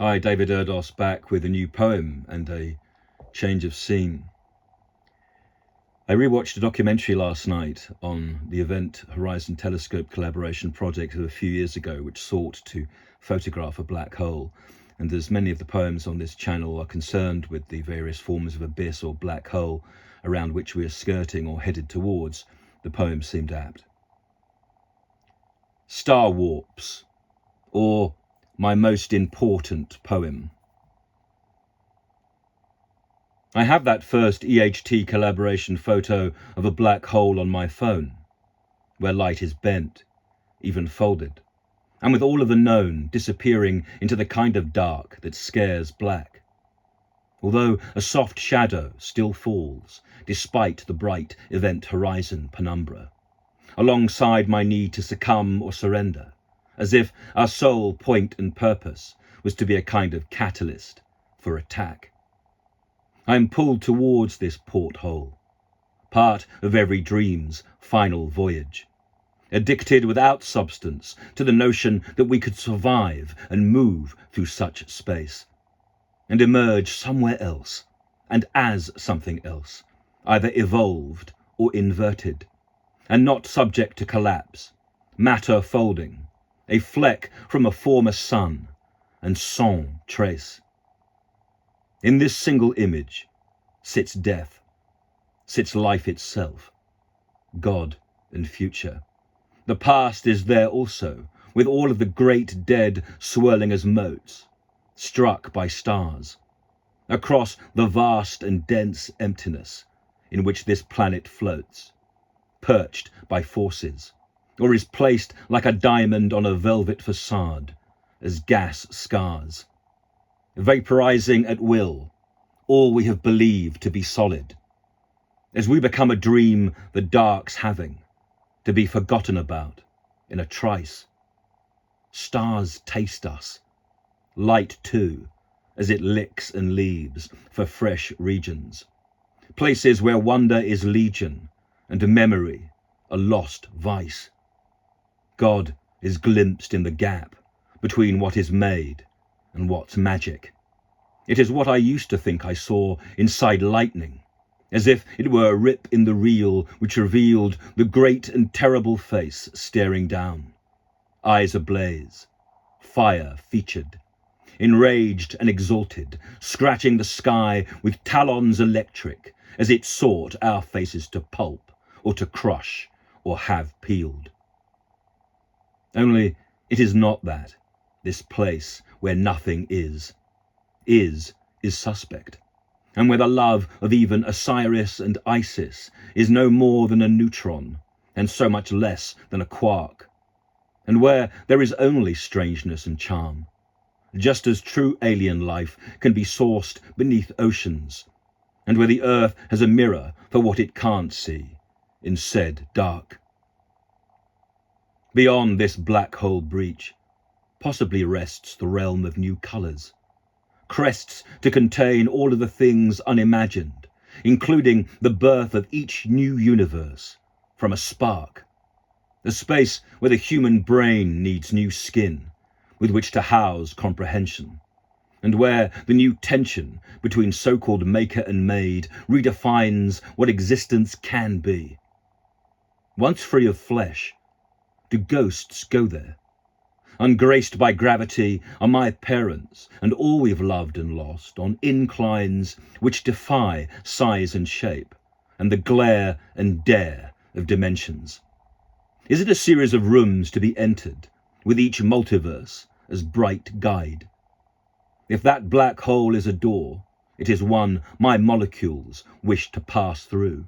Hi, David Erdos back with a new poem and a change of scene. I rewatched a documentary last night on the Event Horizon Telescope collaboration project of a few years ago, which sought to photograph a black hole. And as many of the poems on this channel are concerned with the various forms of abyss or black hole around which we are skirting or headed towards, the poem seemed apt. Star Warps, or my most important poem. I have that first EHT collaboration photo of a black hole on my phone, where light is bent, even folded, and with all of the known disappearing into the kind of dark that scares black. Although a soft shadow still falls, despite the bright event horizon penumbra, alongside my need to succumb or surrender, as if our sole point and purpose was to be a kind of catalyst for attack. I am pulled towards this porthole, part of every dream's final voyage, addicted without substance to the notion that we could survive and move through such space, and emerge somewhere else, and as something else, either evolved or inverted, and not subject to collapse, matter folding, a fleck from a former sun, and sans trace. In this single image sits death, sits life itself, God and future. The past is there also, with all of the great dead swirling as motes, struck by stars, across the vast and dense emptiness in which this planet floats, perched by forces, or is placed like a diamond on a velvet facade as gas scars, vaporizing at will all we have believed to be solid, as we become a dream the dark's having, to be forgotten about in a trice. Stars taste us, light too, as it licks and leaves for fresh regions, places where wonder is legion and memory a lost vice. God is glimpsed in the gap between what is made and what's magic. It is what I used to think I saw inside lightning, as if it were a rip in the reel which revealed the great and terrible face staring down, eyes ablaze, fire featured, enraged and exalted, scratching the sky with talons electric as it sought our faces to pulp or to crush or have peeled. Only it is not that, this place where nothing is suspect, and where the love of even Osiris and Isis is no more than a neutron, and so much less than a quark, and where there is only strangeness and charm, just as true alien life can be sourced beneath oceans, and where the earth has a mirror for what it can't see in said dark. Beyond this black hole breach possibly rests the realm of new colours, crests to contain all of the things unimagined, including the birth of each new universe from a spark, a space where the human brain needs new skin with which to house comprehension, and where the new tension between so-called maker and made redefines what existence can be. Once free of flesh, do ghosts go there? Ungraced by gravity are my parents and all we've loved and lost on inclines which defy size and shape and the glare and dare of dimensions. Is it a series of rooms to be entered with each multiverse as bright guide? If that black hole is a door, it is one my molecules wish to pass through.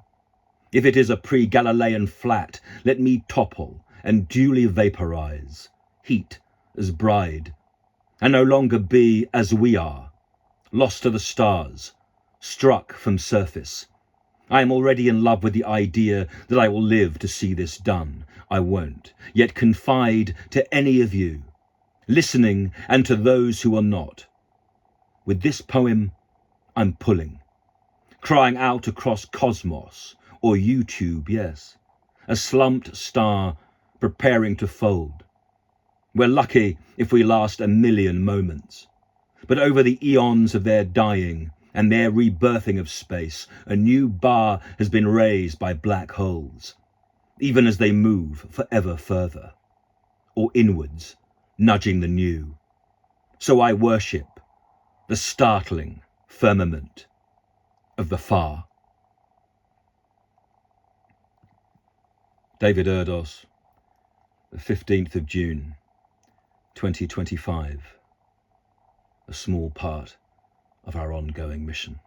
If it is a pre-Galilean flat, let me topple and duly vaporize, heat as bride, and no longer be as we are, lost to the stars, struck from surface. I am already in love with the idea that I will live to see this done. I won't yet confide to any of you, listening, and to those who are not. With this poem, I'm pulling, crying out across cosmos, or YouTube, yes, a slumped star preparing to fold. We're lucky if we last a million moments, but over the eons of their dying and their rebirthing of space, a new bar has been raised by black holes, even as they move forever further, or inwards, nudging the new. So I worship the startling firmament of the far. David Erdos, the 15th of June, 2025. A small part of our ongoing mission.